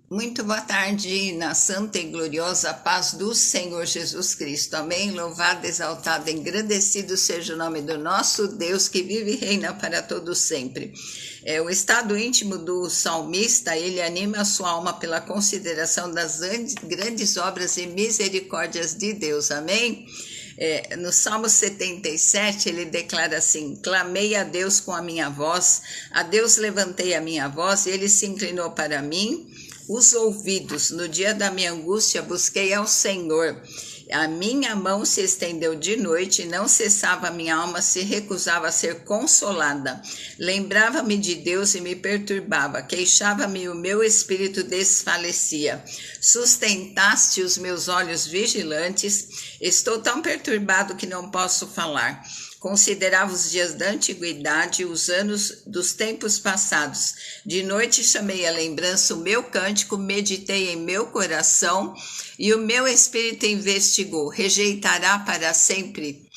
Muito boa tarde, na santa e gloriosa paz do Senhor Jesus Cristo. Amém. Louvado, exaltado, engrandecido seja o nome do nosso Deus que vive e reina para todos sempre. O estado íntimo do salmista, ele anima a sua alma pela consideração das grandes obras e misericórdias de Deus. Amém. No Salmo 77, ele declara assim: clamei a Deus com a minha voz, a Deus levantei a minha voz, e ele se inclinou para mim os ouvidos. No dia da minha angústia busquei ao Senhor. A minha mão se estendeu de noite, não cessava a minha alma, se recusava a ser consolada. Lembrava-me de Deus e me perturbava, queixava-me, o meu espírito desfalecia. Sustentaste os meus olhos vigilantes, estou tão perturbado que não posso falar. Considerava os dias da antiguidade, os anos dos tempos passados. De noite chamei a lembrança o meu cântico, meditei em meu coração, e o meu espírito investigou. Rejeitará para sempre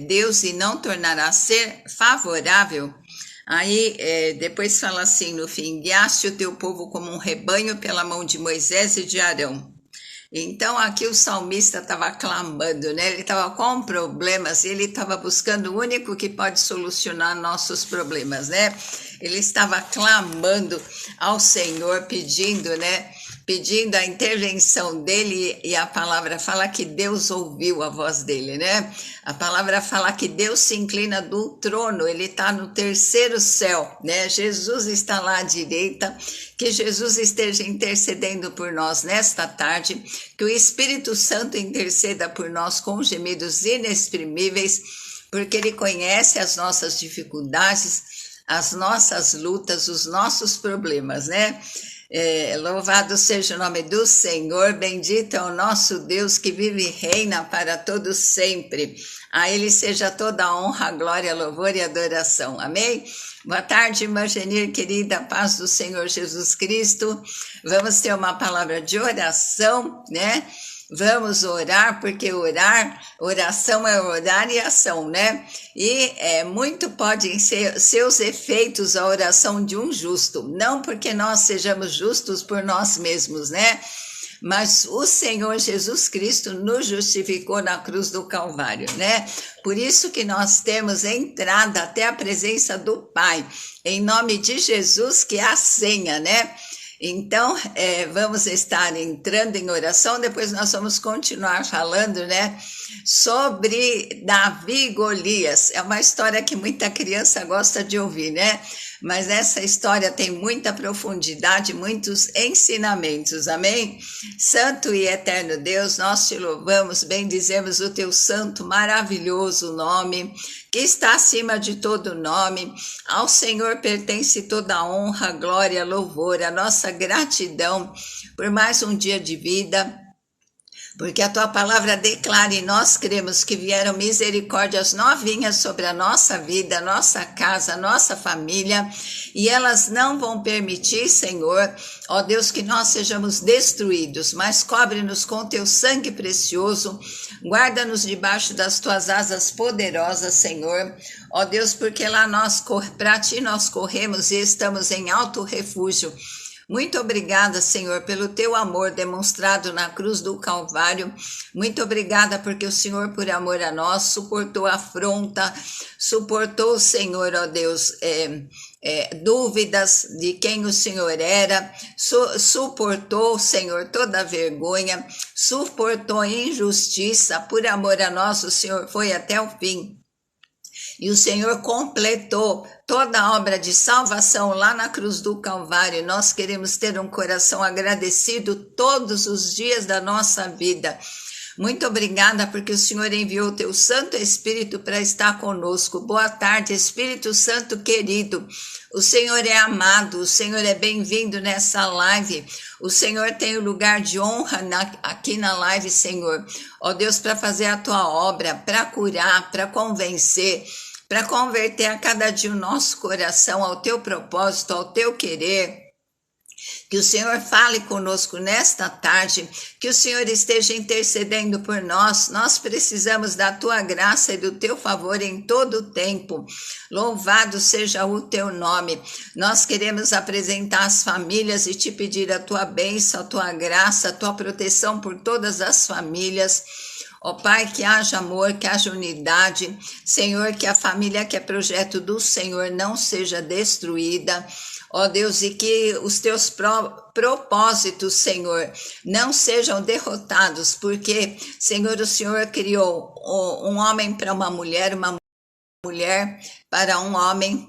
Deus e não tornará a ser favorável? Aí depois fala assim no fim: guiaste o teu povo como um rebanho pela mão de Moisés e de Arão. Então aqui o salmista estava clamando, né? Ele estava com problemas e ele estava buscando o único que pode solucionar nossos problemas, né? Ele estava clamando ao Senhor, pedindo, né? Pedindo a intervenção dele, e a palavra fala que Deus ouviu a voz dele, né? A palavra fala que Deus se inclina do trono, ele está no terceiro céu, né? Jesus está lá à direita, que Jesus esteja intercedendo por nós nesta tarde, que o Espírito Santo interceda por nós com gemidos inexprimíveis, porque ele conhece as nossas dificuldades, as nossas lutas, os nossos problemas, né? Louvado seja o nome do Senhor, bendito é o nosso Deus que vive e reina para todos sempre. A Ele seja toda a honra, glória, louvor e adoração. Amém? Boa tarde, irmã Genir, querida, paz do Senhor Jesus Cristo. Vamos ter uma palavra de oração, né? Vamos orar, porque oração é orar e ação, né? E muito podem ser seus efeitos a oração de um justo, não porque nós sejamos justos por nós mesmos, né? Mas o Senhor Jesus Cristo nos justificou na cruz do Calvário, né? Por isso que nós temos entrada até a presença do Pai, em nome de Jesus, que é a senha, né? Então, vamos estar entrando em oração, depois nós vamos continuar falando, né, sobre Davi e Golias. É uma história que muita criança gosta de ouvir, né? Mas essa história tem muita profundidade, muitos ensinamentos, amém? Santo e eterno Deus, nós te louvamos, bendizemos o teu santo, maravilhoso nome, que está acima de todo nome. Ao Senhor pertence toda a honra, glória, louvor, a nossa gratidão por mais um dia de vida, porque a tua palavra declara e nós cremos que vieram misericórdias novinhas sobre a nossa vida, nossa casa, nossa família, e elas não vão permitir, Senhor, ó Deus, que nós sejamos destruídos, mas cobre-nos com teu sangue precioso, guarda-nos debaixo das tuas asas poderosas, Senhor, ó Deus, porque lá para ti nós corremos e estamos em alto refúgio. Muito obrigada, Senhor, pelo teu amor demonstrado na cruz do Calvário. Muito obrigada porque o Senhor, por amor a nós, suportou a afronta, suportou, Senhor, ó Deus, dúvidas de quem o Senhor era, suportou, Senhor, toda a vergonha, suportou a injustiça. Por amor a nós, o Senhor foi até o fim. E o Senhor completou toda a obra de salvação lá na cruz do Calvário. Nós queremos ter um coração agradecido todos os dias da nossa vida. Muito obrigada porque o Senhor enviou o teu Santo Espírito para estar conosco. Boa tarde, Espírito Santo querido. O Senhor é amado, o Senhor é bem-vindo nessa live. O Senhor tem o lugar de honra aqui na live, Senhor. Ó Deus, para fazer a tua obra, para curar, para convencer, para converter a cada dia o nosso coração ao teu propósito, ao teu querer. Que o Senhor fale conosco nesta tarde, que o Senhor esteja intercedendo por nós. Nós precisamos da tua graça e do teu favor em todo o tempo. Louvado seja o teu nome. Nós queremos apresentar as famílias e te pedir a tua bênção, a tua graça, a tua proteção por todas as famílias. Ó Pai, que haja amor, que haja unidade. Senhor, que a família que é projeto do Senhor não seja destruída. Ó Deus, e que os teus propósitos, Senhor, não sejam derrotados, porque, Senhor, o Senhor criou um homem para uma mulher para um homem.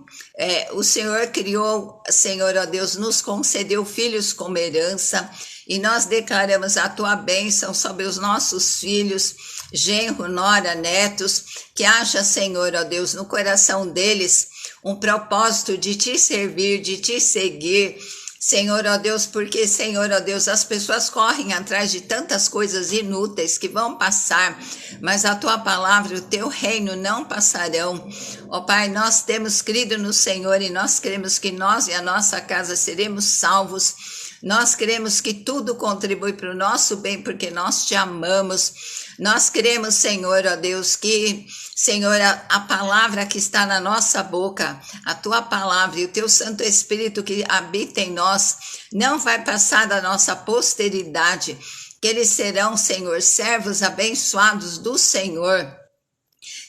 O Senhor criou, Senhor, ó Deus, nos concedeu filhos como herança, e nós declaramos a tua bênção sobre os nossos filhos, genro, nora, netos, que haja, Senhor, ó Deus, no coração deles um propósito de te servir, de te seguir, Senhor, ó Deus, porque, Senhor, ó Deus, as pessoas correm atrás de tantas coisas inúteis que vão passar, mas a tua palavra e o teu reino não passarão. Ó Pai, nós temos crido no Senhor e nós cremos que nós e a nossa casa seremos salvos. Nós cremos que tudo contribui para o nosso bem, porque nós te amamos. Nós cremos, Senhor, ó Deus, que, Senhor, a palavra que está na nossa boca, a tua palavra e o teu Santo Espírito que habita em nós, não vai passar da nossa posteridade, que eles serão, Senhor, servos abençoados do Senhor.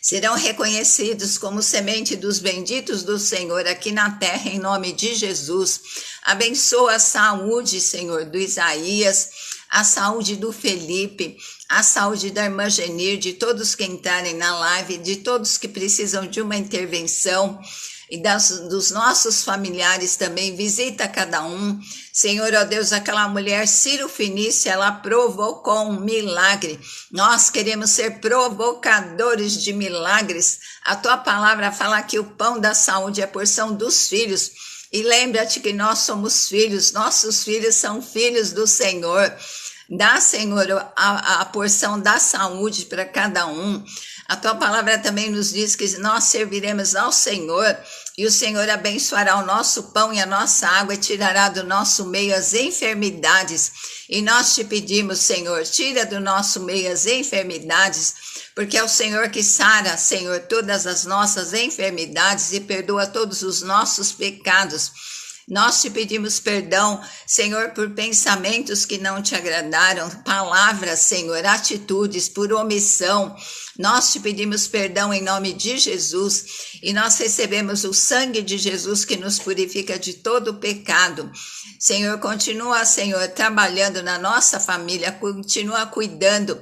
Serão reconhecidos como semente dos benditos do Senhor aqui na terra, em nome de Jesus. Abençoa a saúde, Senhor, do Isaías, a saúde do Felipe, a saúde da irmã Genir, de todos que entrarem na live, de todos que precisam de uma intervenção, e dos nossos familiares também. Visita cada um. Senhor, ó Deus, aquela mulher Ciro Finícia, ela provocou um milagre. Nós queremos ser provocadores de milagres. A tua palavra fala que o pão da saúde é porção dos filhos. E lembra-te que nós somos filhos, nossos filhos são filhos do Senhor. Dá, Senhor, a porção da saúde para cada um. A tua palavra também nos diz que nós serviremos ao Senhor e o Senhor abençoará o nosso pão e a nossa água e tirará do nosso meio as enfermidades. E nós te pedimos, Senhor, tira do nosso meio as enfermidades, porque é o Senhor que sara, Senhor, todas as nossas enfermidades e perdoa todos os nossos pecados. Nós te pedimos perdão, Senhor, por pensamentos que não te agradaram, palavras, Senhor, atitudes, por omissão. Nós te pedimos perdão em nome de Jesus e nós recebemos o sangue de Jesus que nos purifica de todo pecado. Senhor, continua, Senhor, trabalhando na nossa família, continua cuidando.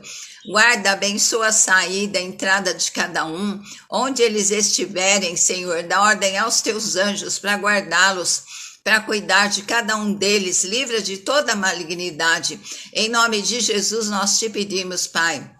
Guarda, abençoa a saída, a entrada de cada um, onde eles estiverem, Senhor, dá ordem aos teus anjos para guardá-los, para cuidar de cada um deles, livra de toda malignidade. Em nome de Jesus nós te pedimos, Pai.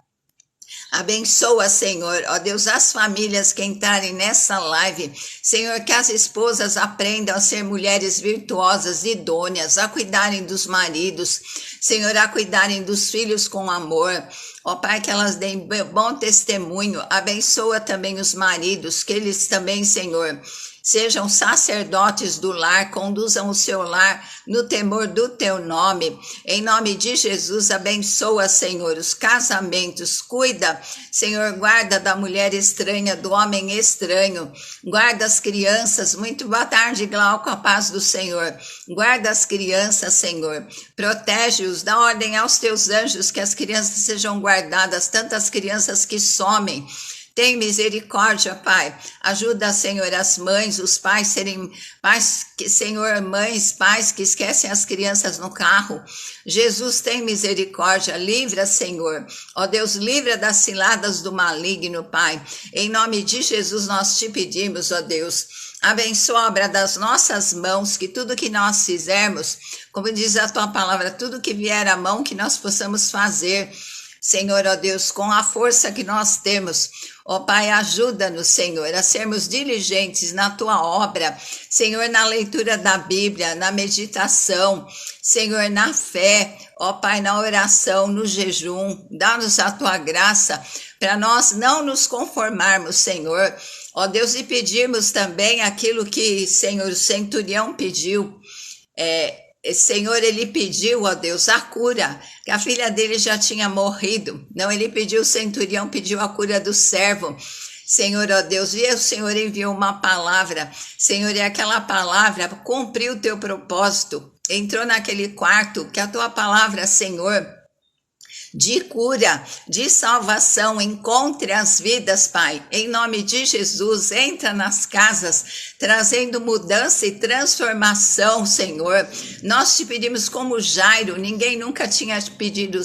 Abençoa, Senhor, ó Deus, as famílias que entrarem nessa live. Senhor, que as esposas aprendam a ser mulheres virtuosas, idôneas, a cuidarem dos maridos. Senhor, a cuidarem dos filhos com amor. Ó Pai, que elas deem bom testemunho. Abençoa também os maridos, que eles também, Senhor, sejam sacerdotes do lar, conduzam o seu lar no temor do teu nome. Em nome de Jesus, abençoa, Senhor, os casamentos. Cuida, Senhor, guarda da mulher estranha, do homem estranho. Guarda as crianças. Muito boa tarde, Glauco, a paz do Senhor. Guarda as crianças, Senhor. Protege-os, dá ordem aos teus anjos que as crianças sejam guardadas, tantas crianças que somem. Tem misericórdia, Pai. Ajuda, Senhor, as mães, os pais serem pais, Senhor, mães, pais que esquecem as crianças no carro. Jesus, tem misericórdia. Livra, Senhor. Ó Deus, livra das ciladas do maligno, Pai. Em nome de Jesus nós te pedimos, ó Deus. Abençoa a obra das nossas mãos, que tudo que nós fizermos, como diz a tua palavra, tudo que vier à mão, que nós possamos fazer. Senhor, ó Deus, com a força que nós temos, ó Pai, ajuda-nos, Senhor, a sermos diligentes na tua obra, Senhor, na leitura da Bíblia, na meditação, Senhor, na fé, ó Pai, na oração, no jejum. Dá-nos a tua graça para nós não nos conformarmos, Senhor, ó Deus, e pedirmos também aquilo que, Senhor, o centurião pediu, Senhor, ele pediu, ó Deus, a cura, que a filha dele já tinha morrido. Não, ele pediu, o centurião pediu a cura do servo. Senhor, ó Deus, e o Senhor enviou uma palavra, Senhor, e aquela palavra cumpriu o teu propósito, entrou naquele quarto, que a tua palavra, Senhor, de cura, de salvação, encontre as vidas, Pai, em nome de Jesus, entra nas casas, trazendo mudança e transformação, Senhor. Nós te pedimos como Jairo, ninguém nunca tinha pedido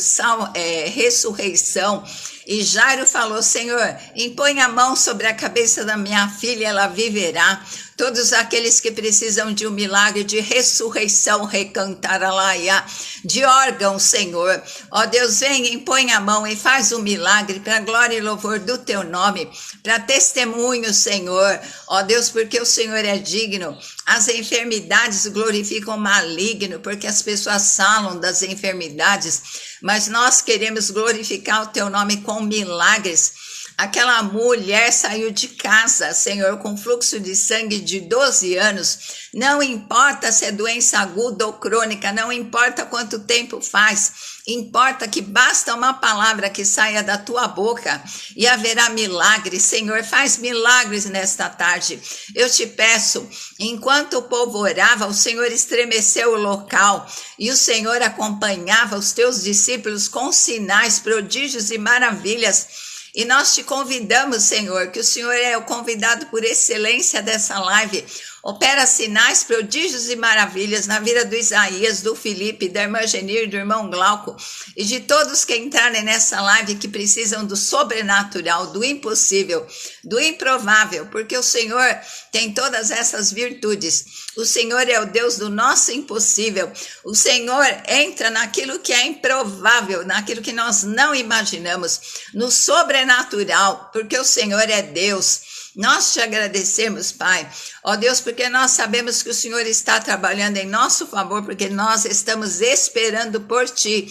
ressurreição, e Jairo falou, Senhor, impõe a mão sobre a cabeça da minha filha, ela viverá. Todos aqueles que precisam de um milagre de ressurreição, recantaralaia, de órgão, Senhor. Ó Deus, vem, impõe a mão e faz um milagre para a glória e louvor do teu nome, para testemunho, Senhor. Ó Deus, porque o Senhor é digno. As enfermidades glorificam o maligno, porque as pessoas falam das enfermidades, mas nós queremos glorificar o teu nome com milagres. Aquela mulher saiu de casa, Senhor, com fluxo de sangue de 12 anos. Não importa se é doença aguda ou crônica, não importa quanto tempo faz. Importa que basta uma palavra que saia da tua boca e haverá milagres. Senhor, faz milagres nesta tarde. Eu te peço, enquanto o povo orava, o Senhor estremeceu o local e o Senhor acompanhava os teus discípulos com sinais, prodígios e maravilhas. E nós te convidamos, Senhor, que o Senhor é o convidado por excelência dessa live. Opera sinais, prodígios e maravilhas na vida do Isaías, do Felipe, da irmã Genir, do irmão Glauco e de todos que entrarem nessa live que precisam do sobrenatural, do impossível, do improvável, porque o Senhor tem todas essas virtudes. O Senhor é o Deus do nosso impossível. O Senhor entra naquilo que é improvável, naquilo que nós não imaginamos, no sobrenatural, porque o Senhor é Deus. Nós te agradecemos, Pai, ó Deus, porque nós sabemos que o Senhor está trabalhando em nosso favor, porque nós estamos esperando por Ti.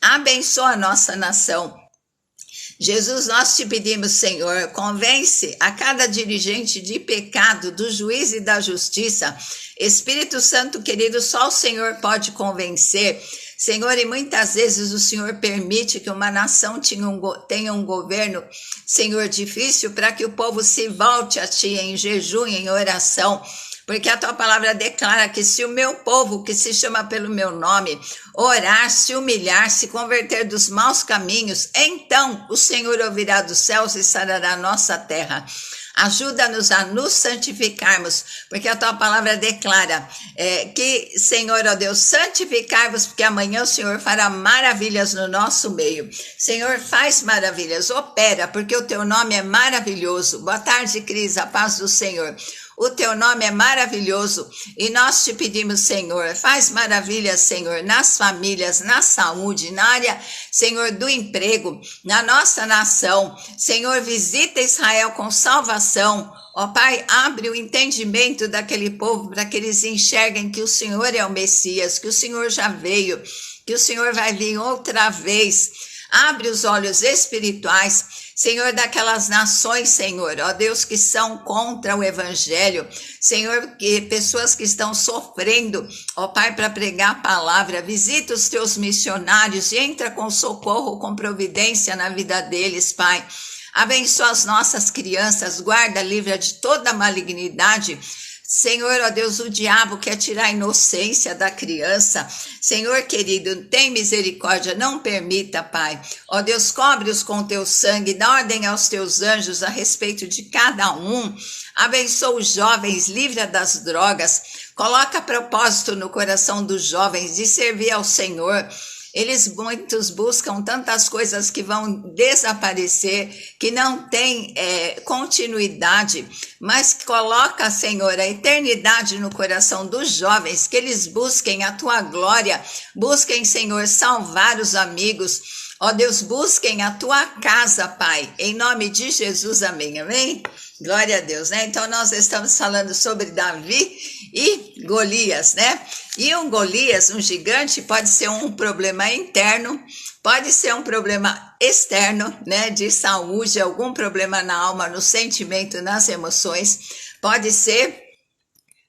Abençoa a nossa nação. Jesus, nós te pedimos, Senhor, convence a cada dirigente de pecado, do juiz e da justiça. Espírito Santo querido, só o Senhor pode convencer. Senhor, e muitas vezes o Senhor permite que uma nação tenha um governo, Senhor, difícil, para que o povo se volte a Ti em jejum, em oração, porque a Tua palavra declara que se o meu povo, que se chama pelo meu nome, orar, se humilhar, se converter dos maus caminhos, então o Senhor ouvirá dos céus e sarará a nossa terra. Ajuda-nos a nos santificarmos, porque a Tua palavra declara que, Senhor, ó Deus, santificai-vos, porque amanhã o Senhor fará maravilhas no nosso meio. Senhor, faz maravilhas, opera, porque o Teu nome é maravilhoso. Boa tarde, Cris, a paz do Senhor. O Teu nome é maravilhoso e nós te pedimos, Senhor, faz maravilhas, Senhor, nas famílias, na saúde, na área, Senhor, do emprego, na nossa nação. Senhor, visita Israel com salvação. Ó Pai, abre o entendimento daquele povo para que eles enxerguem que o Senhor é o Messias, que o Senhor já veio, que o Senhor vai vir outra vez. Abre os olhos espirituais, Senhor, daquelas nações, Senhor, ó Deus, que são contra o Evangelho, Senhor, que pessoas que estão sofrendo, ó Pai, para pregar a palavra, visita os Teus missionários e entra com socorro, com providência na vida deles, Pai. Abençoa as nossas crianças, guarda, livra de toda malignidade. Senhor, ó Deus, o diabo quer tirar a inocência da criança. Senhor querido, tem misericórdia, não permita, Pai. Ó Deus, cobre-os com Teu sangue, dá ordem aos Teus anjos a respeito de cada um. Abençoa os jovens, livra das drogas. Coloca propósito no coração dos jovens de servir ao Senhor. Muitos buscam tantas coisas que vão desaparecer, que não tem continuidade, mas coloca, Senhor, a eternidade no coração dos jovens, que eles busquem a Tua glória, busquem, Senhor, salvar os amigos. Ó Deus, busquem a Tua casa, Pai, em nome de Jesus, amém, amém? Glória a Deus, né? Então nós estamos falando sobre Davi e Golias, né? E um Golias, um gigante, pode ser um problema interno, pode ser um problema externo, né? De saúde, algum problema na alma, no sentimento, nas emoções, pode ser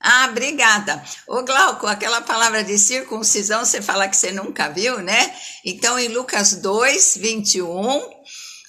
Ah, obrigada. Ô Glauco, aquela palavra de circuncisão, você fala que você nunca viu, né? Então, em Lucas 2, 21,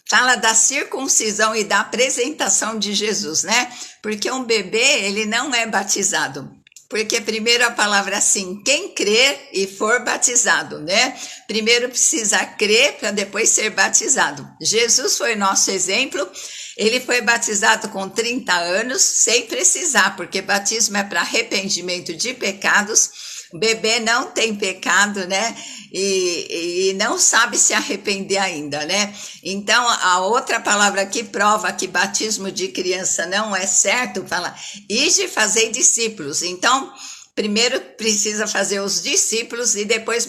fala da circuncisão e da apresentação de Jesus, né? Porque um bebê, ele não é batizado. Porque primeiro a palavra assim, quem crer e for batizado, né? Primeiro precisa crer para depois ser batizado. Jesus foi nosso exemplo. Ele foi batizado com 30 anos, sem precisar, porque batismo é para arrependimento de pecados. O bebê não tem pecado, né? E não sabe se arrepender ainda, né? Então, a outra palavra que prova que batismo de criança não é certo, fala, ide fazer discípulos. Então, primeiro precisa fazer os discípulos e depois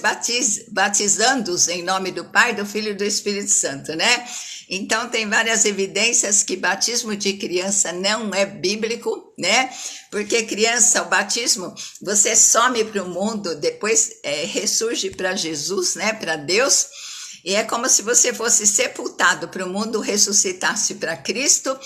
batizando-os em nome do Pai, do Filho e do Espírito Santo, né? Então, tem várias evidências que batismo de criança não é bíblico, né? Porque criança, o batismo, você some para o mundo, depois ressurge para Jesus, né? Para Deus. E é como se você fosse sepultado para o mundo, ressuscitasse para Cristo.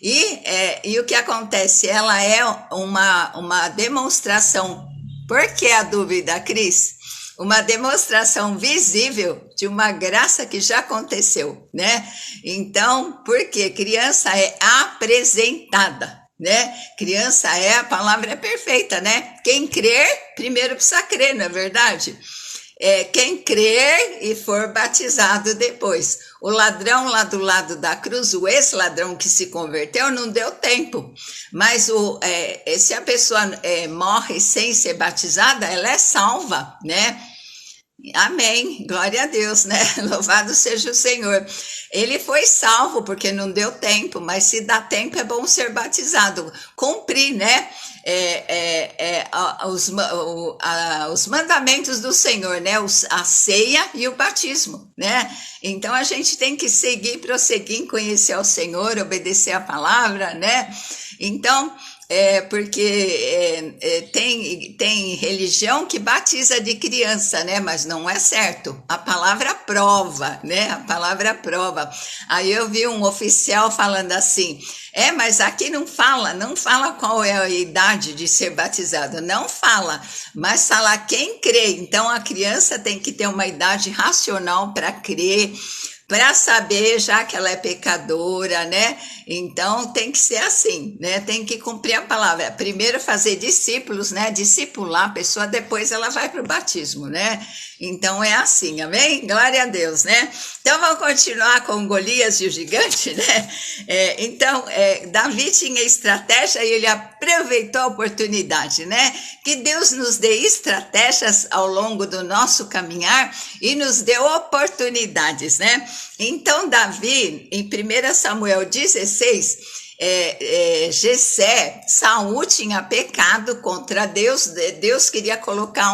E o que acontece? Ela é uma demonstração. Por que a dúvida, Cris? Uma demonstração visível de uma graça que já aconteceu, né? Então, porque criança é apresentada, né? Criança a palavra é perfeita, né? Quem crer, primeiro precisa crer, não é verdade? Quem crer e for batizado depois. O ladrão lá do lado da cruz, o ex-ladrão que se converteu, não deu tempo. Mas se a pessoa morre sem ser batizada, ela é salva, né? Amém, glória a Deus, né? Louvado seja o Senhor. Ele foi salvo porque não deu tempo, mas se dá tempo é bom ser batizado, cumprir, né? Os mandamentos do Senhor, né? A ceia e o batismo, né? Então a gente tem que seguir, prosseguir em conhecer ao Senhor, obedecer a palavra, né? Então, porque tem religião que batiza de criança, né? Mas não é certo. A palavra prova, né? A palavra prova. Aí eu vi um oficial falando assim, mas aqui não fala qual é a idade de ser batizado, não fala, mas fala quem crê. Então a criança tem que ter uma idade racional para crer, para saber, já que ela é pecadora, né? Então tem que ser assim, né? Tem que cumprir a palavra. Primeiro fazer discípulos, né? Discipular a pessoa, depois ela vai para o batismo, né? Então é assim, amém? Glória a Deus, né? Então vamos continuar com Golias e o gigante, né? Então, Davi tinha estratégia e ele aproveitou a oportunidade, né? Que Deus nos dê estratégias ao longo do nosso caminhar e nos dê oportunidades, né? Então, Davi, em 1 Samuel 16, Saul tinha pecado contra Deus. Deus queria colocar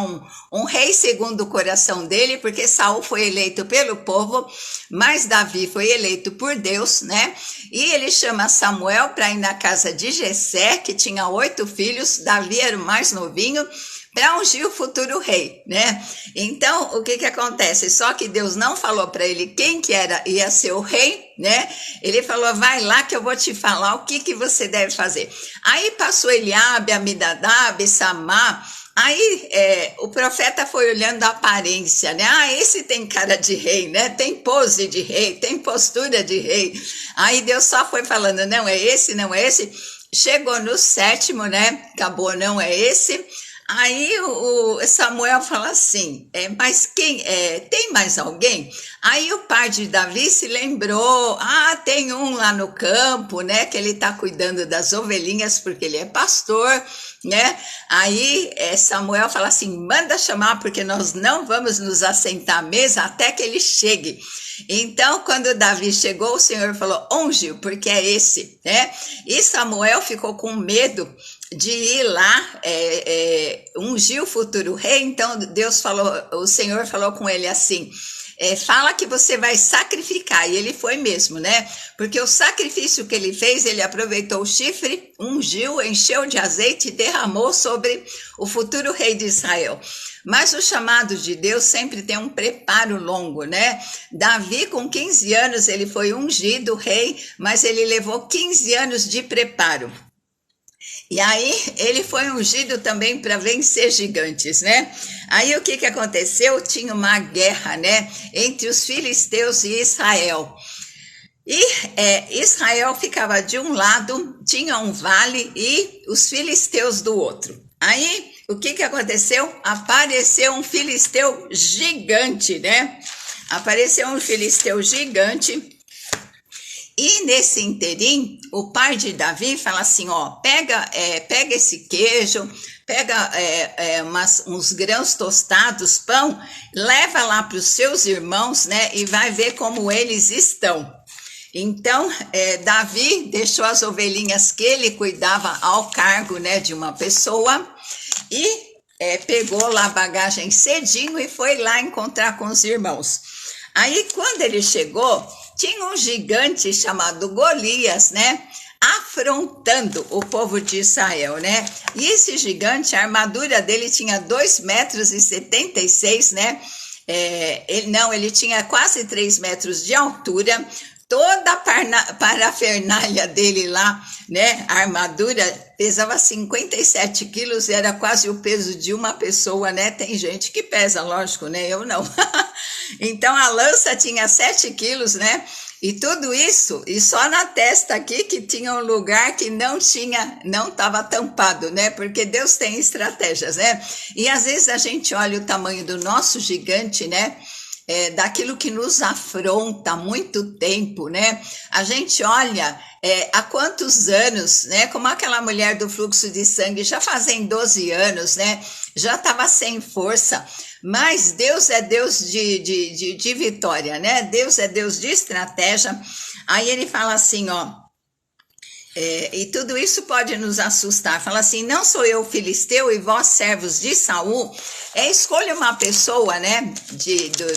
um rei segundo o coração dele, porque Saul foi eleito pelo povo, mas Davi foi eleito por Deus, né? E ele chama Samuel para ir na casa de Jessé, que tinha 8 filhos, Davi era o mais novinho, para ungir o futuro rei, né? Então, o que acontece? Só que Deus não falou para ele quem que ia ser o rei, né? Ele falou, vai lá que eu vou te falar o que você deve fazer. Aí passou Eliabe, Aminadab, Samá. Aí o profeta foi olhando a aparência, né? Esse tem cara de rei, né? Tem pose de rei, tem postura de rei. Aí Deus só foi falando, não é esse, não é esse. Chegou no 7º, né? Acabou, não é esse. Aí o Samuel fala assim, mas tem mais alguém? Aí o pai de Davi se lembrou, tem um lá no campo, né, que ele tá cuidando das ovelhinhas porque ele é pastor, né? Aí Samuel fala assim, manda chamar porque nós não vamos nos assentar à mesa até que ele chegue. Então, quando Davi chegou, o Senhor falou, unge-o, porque é esse, né? E Samuel ficou com medo de ir lá ungir o futuro rei. Então o Senhor falou com ele assim, fala que você vai sacrificar, e ele foi mesmo, né? Porque o sacrifício que ele fez, ele aproveitou o chifre, ungiu, encheu de azeite e derramou sobre o futuro rei de Israel. Mas o chamado de Deus sempre tem um preparo longo, né? Davi, com 15 anos, ele foi ungido rei, mas ele levou 15 anos de preparo. E aí ele foi ungido também para vencer gigantes, né? Aí o que aconteceu? Tinha uma guerra, né, entre os filisteus e Israel. E Israel ficava de um lado, tinha um vale, e os filisteus do outro. Aí o que aconteceu? Apareceu um filisteu gigante, né? Apareceu um filisteu gigante. E nesse interim, o pai de Davi fala assim, ó, pega esse queijo, pega uns grãos tostados, pão, leva lá para os seus irmãos, né, e vai ver como eles estão. Então, Davi deixou as ovelhinhas que ele cuidava ao cargo, né, de uma pessoa, e pegou lá a bagagem cedinho e foi lá encontrar com os irmãos. Aí, quando ele chegou, tinha um gigante chamado Golias, né, afrontando o povo de Israel, né, e esse gigante, a armadura dele tinha 2,76 m, né, ele tinha quase 3 metros de altura, toda a parafernália dele lá, né, a armadura pesava 57 quilos, era quase o peso de uma pessoa, né, tem gente que pesa, lógico, né, eu não. Então a lança tinha 7 quilos, né, e tudo isso, e só na testa aqui que tinha um lugar que não estava tampado, né, porque Deus tem estratégias, né, e às vezes a gente olha o tamanho do nosso gigante, né, daquilo que nos afronta há muito tempo, né? A gente olha há quantos anos, né? Como aquela mulher do fluxo de sangue, já fazem 12 anos, né? Já estava sem força, mas Deus é Deus de vitória, né? Deus é Deus de estratégia. Aí ele fala assim, ó, e tudo isso pode nos assustar. Fala assim, não sou eu filisteu e vós servos de Saul? Escolha uma pessoa, né,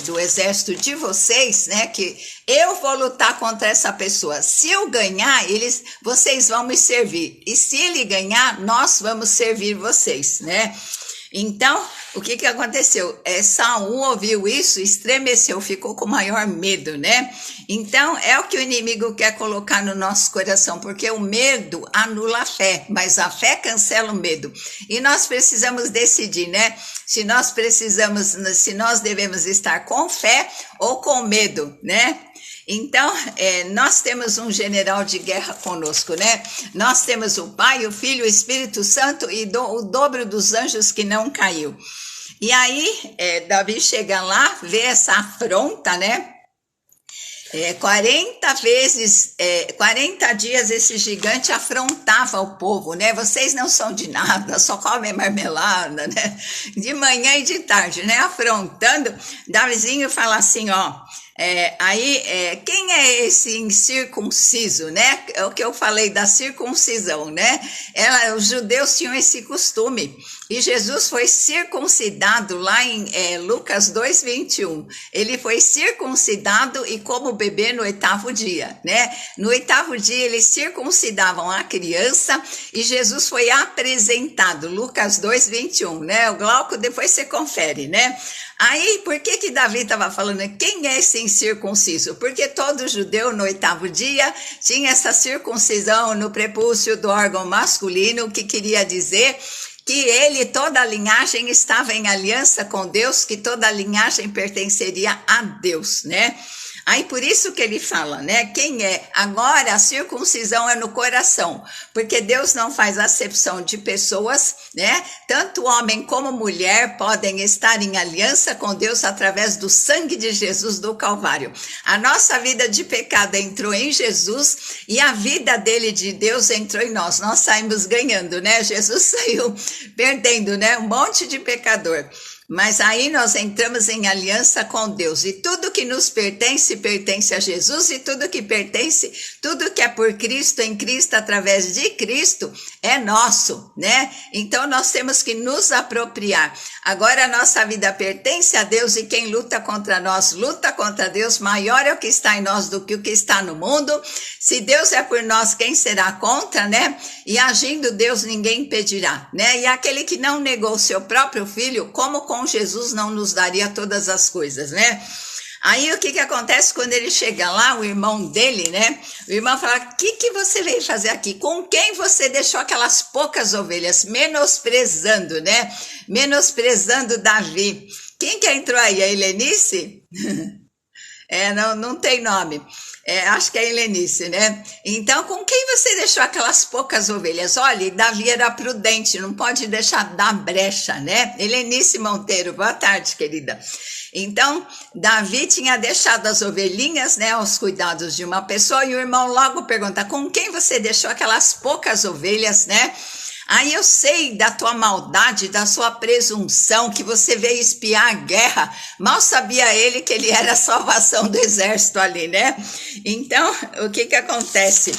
do exército de vocês, né, que eu vou lutar contra essa pessoa. Se eu ganhar, vocês vão me servir. E se ele ganhar, nós vamos servir vocês, né? Então, o que aconteceu? Saul ouviu isso, estremeceu, ficou com maior medo, né? Então, é o que o inimigo quer colocar no nosso coração, porque o medo anula a fé, mas a fé cancela o medo. E nós precisamos decidir, né? Se nós devemos estar com fé ou com medo, né? Então, nós temos um general de guerra conosco, né? Nós temos o Pai, o Filho, o Espírito Santo e o dobro dos anjos que não caiu. E aí, Davi chega lá, vê essa afronta, né? 40 dias esse gigante afrontava o povo, né? Vocês não são de nada, só comem marmelada, né? De manhã e de tarde, né? Afrontando, Davizinho fala assim, ó, quem é esse incircunciso, né? É o que eu falei da circuncisão, né? Os judeus tinham esse costume. E Jesus foi circuncidado lá em Lucas 2:21. Ele foi circuncidado e como bebê no 8º dia, né? No 8º dia eles circuncidavam a criança e Jesus foi apresentado, Lucas 2:21, né? O Glauco depois você confere, né? Aí, por que Davi estava falando, quem é esse incircunciso? Porque todo judeu no 8º dia tinha essa circuncisão no prepúcio do órgão masculino, que queria dizer que ele, toda a linhagem estava em aliança com Deus, que toda a linhagem pertenceria a Deus, né? Aí por isso que ele fala, né? Quem é? Agora a circuncisão é no coração, porque Deus não faz acepção de pessoas, né? Tanto homem como mulher podem estar em aliança com Deus através do sangue de Jesus do Calvário. A nossa vida de pecado entrou em Jesus e a vida dele de Deus entrou em nós. Nós saímos ganhando, né? Jesus saiu perdendo, né? Um monte de pecador. Mas aí nós entramos em aliança com Deus e tudo que nos pertence, pertence a Jesus e tudo que é por Cristo, em Cristo, através de Cristo, é nosso, né? Então nós temos que nos apropriar. Agora a nossa vida pertence a Deus e quem luta contra nós, luta contra Deus, maior é o que está em nós do que o que está no mundo. Se Deus é por nós, quem será contra, né? E agindo Deus, ninguém impedirá, né? E aquele que não negou seu próprio filho, como com Jesus não nos daria todas as coisas, né? Aí o que acontece quando ele chega lá, o irmão dele, né? O irmão fala: o que você veio fazer aqui? Com quem você deixou aquelas poucas ovelhas? Menosprezando, né? Menosprezando Davi. Quem que entrou aí? A Helenice? Não tem nome. Acho que é Helenice, né? Então, com quem você deixou aquelas poucas ovelhas? Olha, Davi era prudente, não pode deixar dar brecha, né? Helenice Monteiro, boa tarde, querida. Então, Davi tinha deixado as ovelhinhas, né, aos cuidados de uma pessoa, e o irmão logo pergunta: com quem você deixou aquelas poucas ovelhas, né? Aí eu sei da tua maldade, da sua presunção, que você veio espiar a guerra. Mal sabia ele que ele era a salvação do exército ali, né? Então, o que acontece?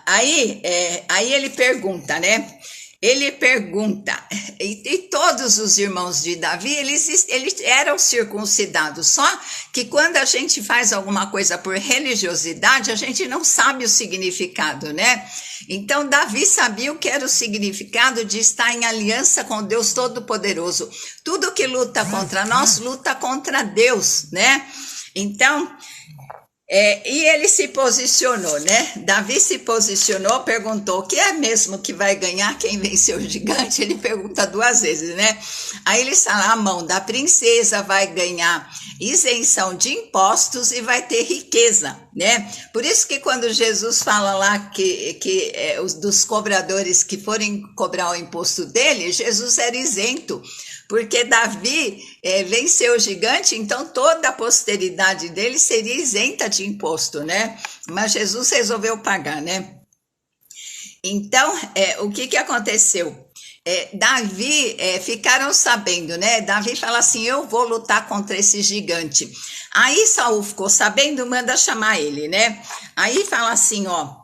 Aí ele pergunta, né? Ele pergunta, e todos os irmãos de Davi, eles eram circuncidados, só que quando a gente faz alguma coisa por religiosidade, a gente não sabe o significado, né? Então, Davi sabia o que era o significado de estar em aliança com Deus Todo-Poderoso. Tudo que luta contra nós, luta contra Deus, né? Então, e ele se posicionou, né? Davi se posicionou, perguntou: o que é mesmo que vai ganhar quem venceu o gigante? Ele pergunta 2 vezes, né? Aí ele fala: a mão da princesa vai ganhar isenção de impostos e vai ter riqueza, né? Por isso que quando Jesus fala lá que dos cobradores que forem cobrar o imposto dele, Jesus era isento. Porque Davi venceu o gigante, então toda a posteridade dele seria isenta de imposto, né? Mas Jesus resolveu pagar, né? Então, o que aconteceu? Davi, ficaram sabendo, né? Davi fala assim: eu vou lutar contra esse gigante. Aí Saul ficou sabendo, manda chamar ele, né? Aí fala assim, ó: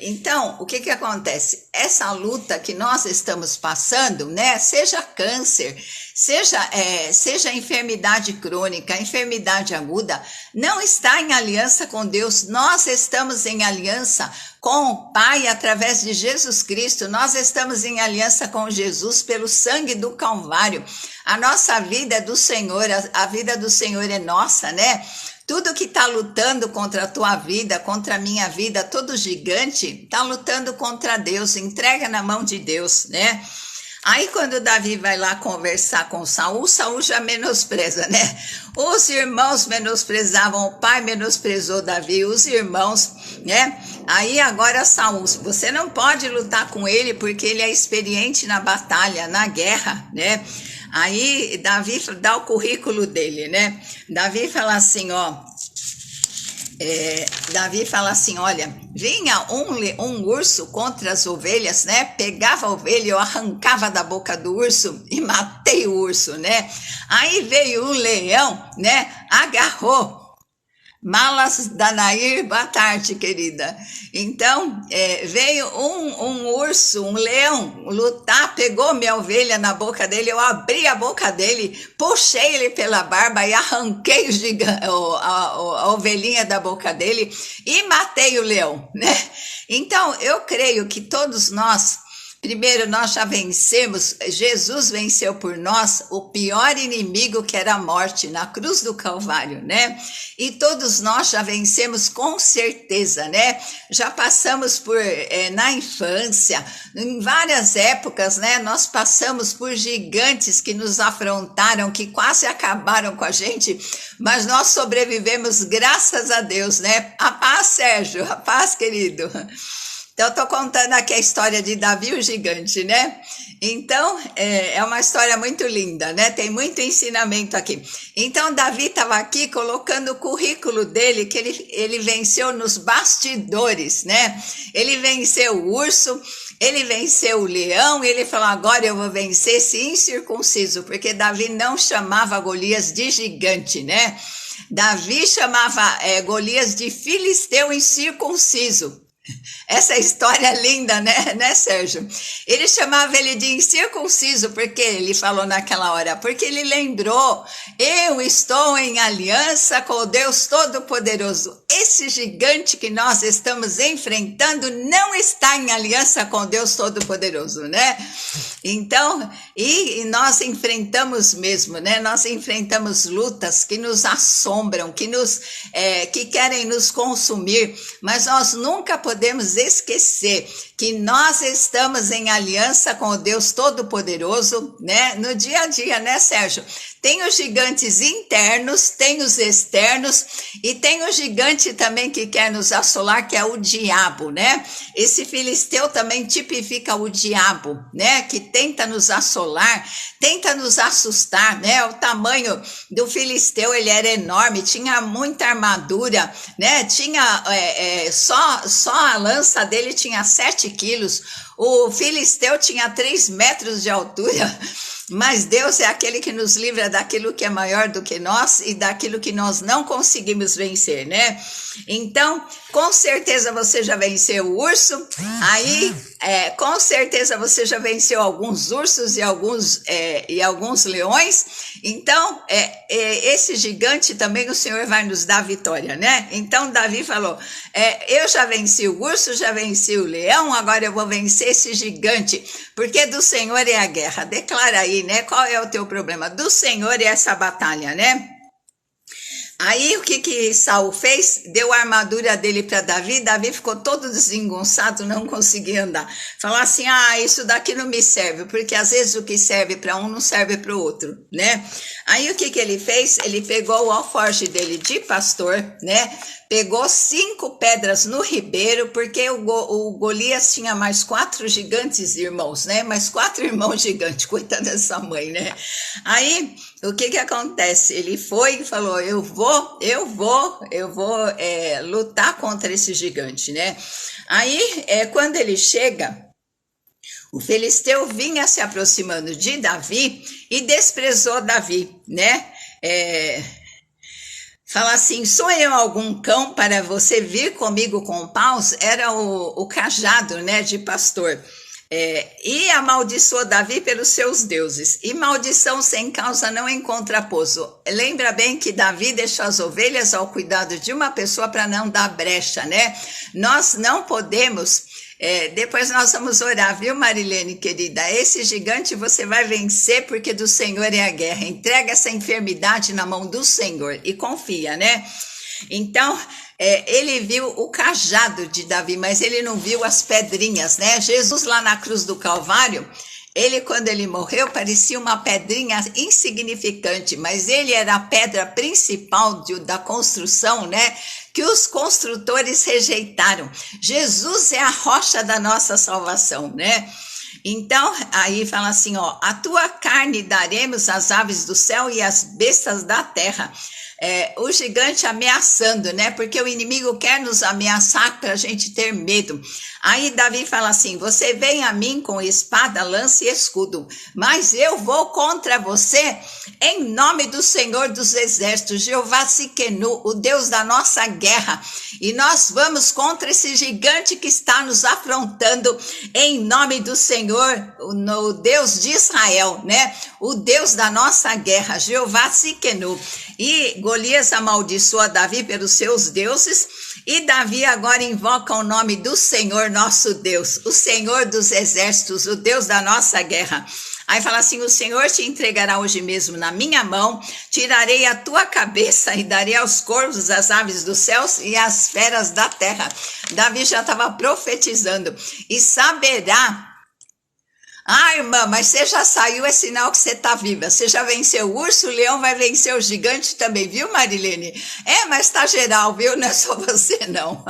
então, o que acontece? Essa luta que nós estamos passando, né? Seja câncer, seja enfermidade crônica, enfermidade aguda, não está em aliança com Deus. Nós estamos em aliança com o Pai através de Jesus Cristo. Nós estamos em aliança com Jesus pelo sangue do Calvário. A nossa vida é do Senhor, a vida do Senhor é nossa, né? Tudo que está lutando contra a tua vida, contra a minha vida, todo gigante, está lutando contra Deus. Entrega na mão de Deus, né? Aí quando Davi vai lá conversar com Saul, Saul já menospreza, né? Os irmãos menosprezavam, o pai menosprezou Davi, os irmãos, né? Aí agora Saul, você não pode lutar com ele porque ele é experiente na batalha, na guerra, né? Aí Davi dá o currículo dele, né? Davi fala assim, olha, vinha um urso contra as ovelhas, né? Pegava a ovelha, eu arrancava da boca do urso e matei o urso, né? Aí veio um leão, né? Agarrou. Malas da Nair, boa tarde, querida. Então, veio um urso, um leão, lutar, pegou minha ovelha na boca dele, eu abri a boca dele, puxei ele pela barba e arranquei a ovelhinha da boca dele e matei o leão, né? Então, eu creio que todos nós, primeiro, nós já vencemos, Jesus venceu por nós o pior inimigo, que era a morte, na cruz do Calvário, né? E todos nós já vencemos com certeza, né? Já passamos por, na infância, em várias épocas, né? Nós passamos por gigantes que nos afrontaram, que quase acabaram com a gente, mas nós sobrevivemos graças a Deus, né? A paz, Sérgio, a paz, querido. Então, eu tô contando aqui a história de Davi, o gigante, né? Então, é uma história muito linda, né? Tem muito ensinamento aqui. Então, Davi estava aqui colocando o currículo dele, que ele venceu nos bastidores, né? Ele venceu o urso, ele venceu o leão, e ele falou: agora eu vou vencer esse incircunciso, porque Davi não chamava Golias de gigante, né? Davi chamava Golias de filisteu incircunciso. Essa história é linda, né, Sérgio? Ele chamava ele de incircunciso, porque ele falou naquela hora, porque ele lembrou, eu estou em aliança com o Deus Todo-Poderoso. Esse gigante que nós estamos enfrentando não está em aliança com o Deus Todo-Poderoso, né? Então, e nós enfrentamos mesmo, né? Nós enfrentamos lutas que nos assombram, que querem nos consumir, mas nós nunca podemos esquecer que nós estamos em aliança com o Deus Todo-Poderoso, né? No dia a dia, né, Sérgio? Tem os gigantes internos, tem os externos e tem o gigante também que quer nos assolar, que é o diabo, né? Esse filisteu também tipifica o diabo, né? Que tenta nos assolar, tenta nos assustar, né? O tamanho do filisteu, ele era enorme, tinha muita armadura, né? Tinha, só a lança dele tinha 7 quilos, o filisteu tinha 3 metros de altura, mas Deus é aquele que nos livra daquilo que é maior do que nós e daquilo que nós não conseguimos vencer, né? Então, com certeza você já venceu o urso, aí com certeza você já venceu alguns ursos e alguns leões, então esse gigante também o Senhor vai nos dar vitória, né? Então Davi falou, eu já venci o urso, já venci o leão, agora eu vou vencer esse gigante, porque do Senhor é a guerra. Declara aí, né? Qual é o teu problema? Do Senhor é essa batalha, né? Aí o que Saul fez? Deu a armadura dele para Davi, Davi ficou todo desengonçado, não conseguia andar. Falou assim, isso daqui não me serve, porque às vezes o que serve para um não serve para o outro, né? Aí o que ele fez? Ele pegou o alforje dele de pastor, né? Pegou 5 pedras no ribeiro, porque o Golias tinha mais 4 gigantes irmãos, né? Mais 4 irmãos gigantes, coitada dessa mãe, né? Aí, o que acontece? Ele foi e falou, eu vou lutar contra esse gigante, né? Aí, quando ele chega, o filisteu vinha se aproximando de Davi e desprezou Davi, né? Fala assim, sou eu algum cão para você vir comigo com paus? Era o cajado, né, de pastor. E amaldiçoou Davi pelos seus deuses. E maldição sem causa não encontra pouso. Lembra bem que Davi deixou as ovelhas ao cuidado de uma pessoa para não dar brecha, né? Nós não podemos... depois nós vamos orar, viu, Marilene, querida? Esse gigante você vai vencer porque do Senhor é a guerra. Entrega essa enfermidade na mão do Senhor e confia, né? Então, ele viu o cajado de Davi, mas ele não viu as pedrinhas, né? Jesus lá na cruz do Calvário, quando ele morreu, parecia uma pedrinha insignificante, mas ele era a pedra principal da construção, né? Que os construtores rejeitaram. Jesus é a rocha da nossa salvação, né? Então, aí fala assim, a tua carne daremos às aves do céu e às bestas da terra. O gigante ameaçando, né? Porque o inimigo quer nos ameaçar para a gente ter medo. Aí Davi fala assim, você vem a mim com espada, lança e escudo, mas eu vou contra você em nome do Senhor dos Exércitos, Jeová Siquenu, o Deus da nossa guerra. E nós vamos contra esse gigante que está nos afrontando em nome do Senhor, o Deus de Israel, né? O Deus da nossa guerra, Jeová Siquenu. E Golias amaldiçoa Davi pelos seus deuses, e Davi agora invoca o nome do Senhor nosso Deus, o Senhor dos exércitos, o Deus da nossa guerra. Aí fala assim, o Senhor te entregará hoje mesmo na minha mão, tirarei a tua cabeça e darei aos corvos as aves dos céus e às feras da terra. Davi já estava profetizando, e saberá... irmã, mas você já saiu, é sinal que você está viva. Você já venceu o urso, o leão vai vencer o gigante também, viu, Marilene? Mas está geral, viu? Não é só você, não.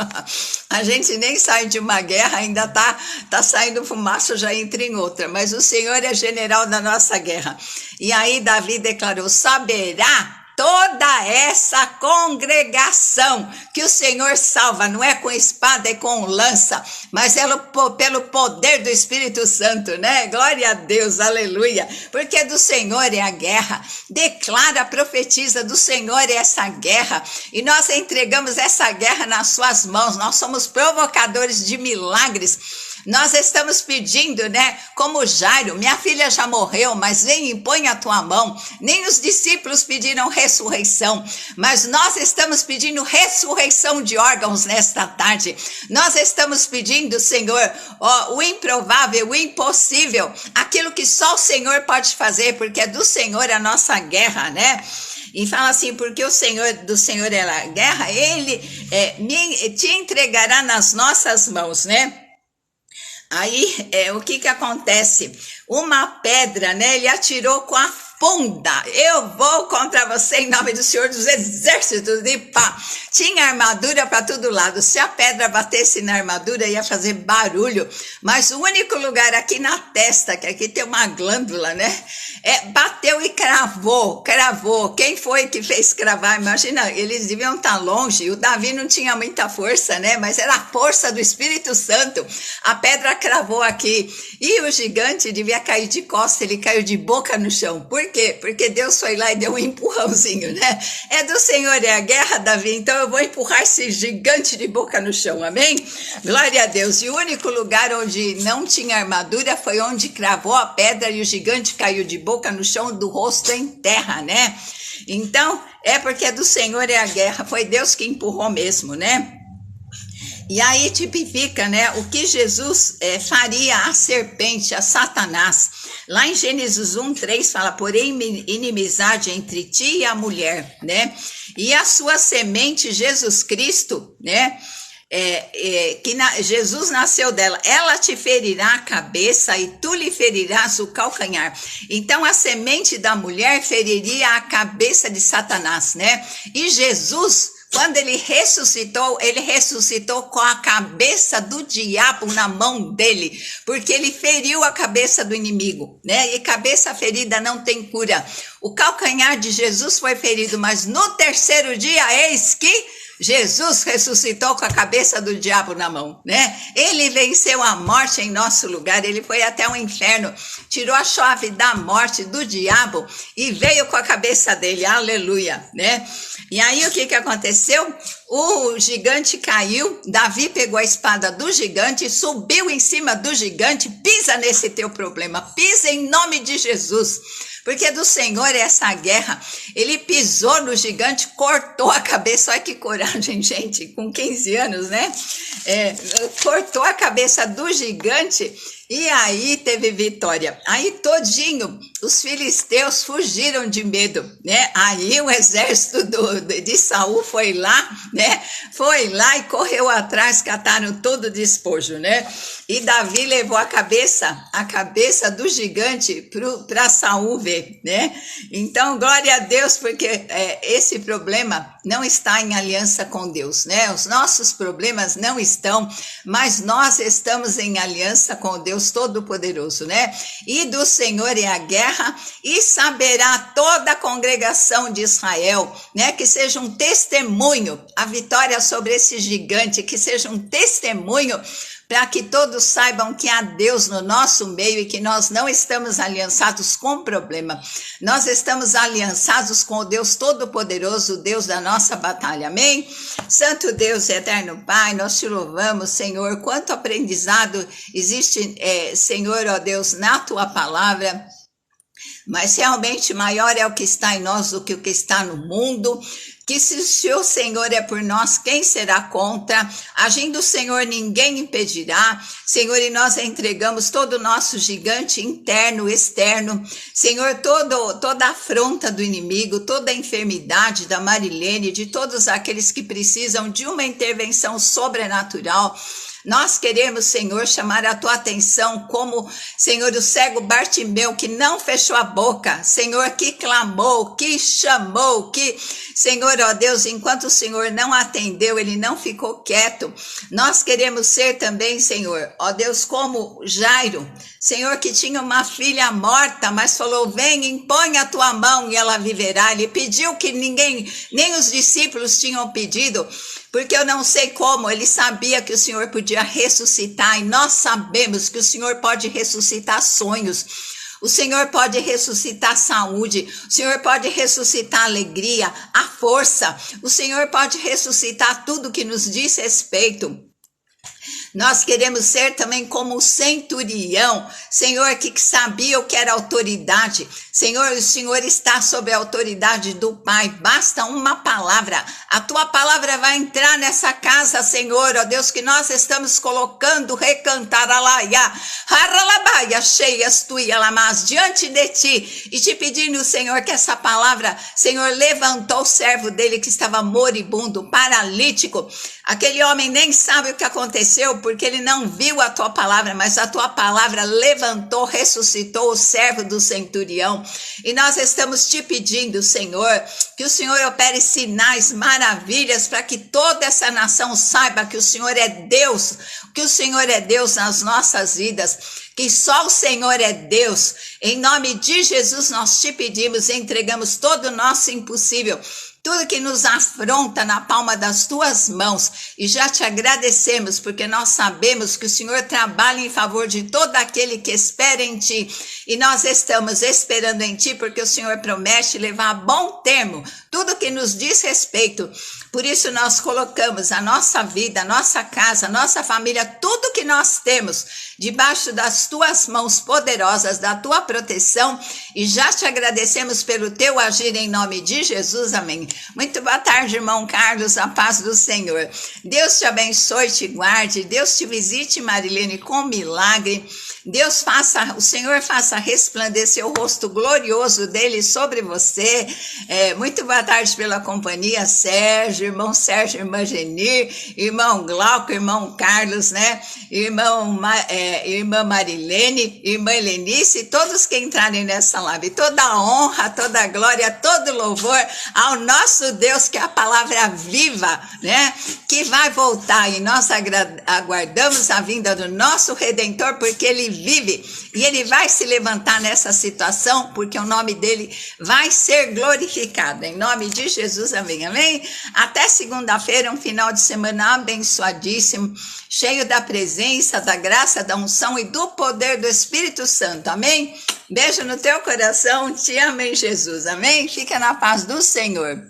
A gente nem sai de uma guerra, ainda tá saindo fumaça, já entra em outra. Mas o Senhor é general da nossa guerra. E aí Davi declarou, saberá toda essa congregação que o Senhor salva, não é com espada e com lança, mas é pelo poder do Espírito Santo, né? Glória a Deus, aleluia, porque do Senhor é a guerra. Declara, profetiza, do Senhor é essa guerra, e nós entregamos essa guerra nas suas mãos. Nós somos provocadores de milagres. Nós estamos pedindo, né, como Jairo, minha filha já morreu, mas vem e põe a tua mão. Nem os discípulos pediram ressurreição, mas nós estamos pedindo ressurreição de órgãos nesta tarde. Nós estamos pedindo, Senhor, o improvável, o impossível, aquilo que só o Senhor pode fazer, porque é do Senhor a nossa guerra, né? E fala assim, porque do Senhor é a guerra, ele te entregará nas nossas mãos, né? Aí, o que acontece? Uma pedra, né? Ele atirou com a funda. Eu vou contra você em nome do Senhor dos Exércitos. E pá, tinha armadura para todo lado. Se a pedra batesse na armadura, ia fazer barulho. Mas o único lugar aqui na testa, que aqui tem uma glândula, né? Bateu e cravou. Quem foi que fez cravar? Imagina, eles deviam estar longe. O Davi não tinha muita força, né? Mas era a força do Espírito Santo. A pedra cravou aqui. E o gigante devia cair de costas, ele caiu de boca no chão. Por quê? Porque Deus foi lá e deu um empurrãozinho, né? É do Senhor, é a guerra, Davi, então eu vou empurrar esse gigante de boca no chão, amém? Glória a Deus. E o único lugar onde não tinha armadura foi onde cravou a pedra e o gigante caiu de boca no chão, do rosto em terra, né? Então, é porque do Senhor é a guerra, foi Deus que empurrou mesmo, né? E aí tipifica, né, o que Jesus faria à serpente, a Satanás. Lá em Gênesis 1:3 fala, porém inimizade entre ti e a mulher, né? E a sua semente, Jesus Cristo, né? Jesus nasceu dela, ela te ferirá a cabeça e tu lhe ferirás o calcanhar. Então a semente da mulher feriria a cabeça de Satanás, né? E Jesus, quando ele ressuscitou com a cabeça do diabo na mão dele, porque ele feriu a cabeça do inimigo, né? E cabeça ferida não tem cura. O calcanhar de Jesus foi ferido, mas no terceiro dia, eis que Jesus ressuscitou com a cabeça do diabo na mão, né? Ele venceu a morte em nosso lugar, ele foi até o inferno, tirou a chave da morte do diabo e veio com a cabeça dele, aleluia, né? E aí o que aconteceu? O gigante caiu, Davi pegou a espada do gigante, subiu em cima do gigante, pisa nesse teu problema, pisa em nome de Jesus. Porque do Senhor é essa guerra. Ele pisou no gigante, cortou a cabeça. Olha que coragem, gente, com 15 anos, né? Cortou a cabeça do gigante e aí teve vitória. Aí todinho, os filisteus fugiram de medo, né? Aí o exército de Saul foi lá, né? Foi lá e correu atrás, cataram todo o despojo, né? E Davi levou a cabeça do gigante para Saul ver, né? Então, glória a Deus, porque esse problema não está em aliança com Deus, né? Os nossos problemas não estão, mas nós estamos em aliança com Deus Todo-Poderoso, né? E do Senhor é a guerra, e saberá toda a congregação de Israel, né? Que seja um testemunho, a vitória sobre esse gigante, que seja um testemunho para que todos saibam que há Deus no nosso meio e que nós não estamos aliançados com o problema. Nós estamos aliançados com o Deus Todo-Poderoso, o Deus da nossa batalha. Amém? Santo Deus, eterno Pai, nós te louvamos, Senhor. Quanto aprendizado existe, Senhor, ó Deus, na tua palavra. Mas realmente maior é o que está em nós do que o que está no mundo. Que se o Senhor é por nós, quem será contra? Agindo o Senhor, ninguém impedirá. Senhor, e nós entregamos todo o nosso gigante interno, externo. Senhor, toda a afronta do inimigo, toda a enfermidade da Marilene, de todos aqueles que precisam de uma intervenção sobrenatural. Nós queremos, Senhor, chamar a tua atenção como, Senhor, o cego Bartimeu, que não fechou a boca, Senhor, que clamou, que chamou, que, Senhor, ó Deus, enquanto o Senhor não atendeu, ele não ficou quieto. Nós queremos ser também, Senhor, ó Deus, como Jairo, Senhor, que tinha uma filha morta, mas falou, vem, impõe a tua mão e ela viverá. Ele pediu que ninguém, nem os discípulos tinham pedido, porque eu não sei como, ele sabia que o Senhor podia ressuscitar, e nós sabemos que o Senhor pode ressuscitar sonhos, o Senhor pode ressuscitar saúde, o Senhor pode ressuscitar alegria, a força, o Senhor pode ressuscitar tudo que nos diz respeito. Nós queremos ser também como o centurião, Senhor, que sabia o que era autoridade. Senhor, o Senhor está sob a autoridade do Pai, basta uma palavra, a tua palavra vai entrar nessa casa, Senhor, ó Deus, que nós estamos colocando, recantar alaia, haralabaia, cheias tu e alamas, diante de ti, e te pedindo, Senhor, que essa palavra, Senhor, levantou o servo dele que estava moribundo, paralítico, aquele homem nem sabe o que aconteceu, porque ele não viu a tua palavra, mas a tua palavra levantou, ressuscitou o servo do centurião. E nós estamos te pedindo, Senhor, que o Senhor opere sinais, maravilhas, para que toda essa nação saiba que o Senhor é Deus, que o Senhor é Deus nas nossas vidas, que só o Senhor é Deus. Em nome de Jesus nós te pedimos, entregamos todo o nosso impossível, tudo que nos afronta na palma das tuas mãos, e já te agradecemos, porque nós sabemos que o Senhor trabalha em favor de todo aquele que espera em ti, e nós estamos esperando em ti, porque o Senhor promete levar a bom termo tudo que nos diz respeito. Por isso nós colocamos a nossa vida, a nossa casa, a nossa família, tudo que nós temos, debaixo das tuas mãos poderosas, da tua proteção, e já te agradecemos pelo teu agir em nome de Jesus, amém. Muito boa tarde, irmão Carlos, a paz do Senhor. Deus te abençoe, te guarde, Deus te visite, Marilene, com milagre. Deus faça, o Senhor faça resplandecer o rosto glorioso dele sobre você. Muito boa tarde pela companhia, Sérgio, irmã Genir, irmão Glauco, irmão Carlos, né? Irmã Marilene, irmã Helenice, todos que entrarem nessa live, toda a honra, toda a glória, todo louvor ao nosso Deus, que é a palavra viva, né? Que vai voltar, e nós aguardamos a vinda do nosso Redentor, porque ele vive, e ele vai se levantar nessa situação, porque o nome dele vai ser glorificado, em nome de Jesus, amém, amém? Até segunda-feira, um final de semana abençoadíssimo, cheio da presença, da graça, da unção e do poder do Espírito Santo, amém? Beijo no teu coração, te amo em Jesus, amém? Fica na paz do Senhor.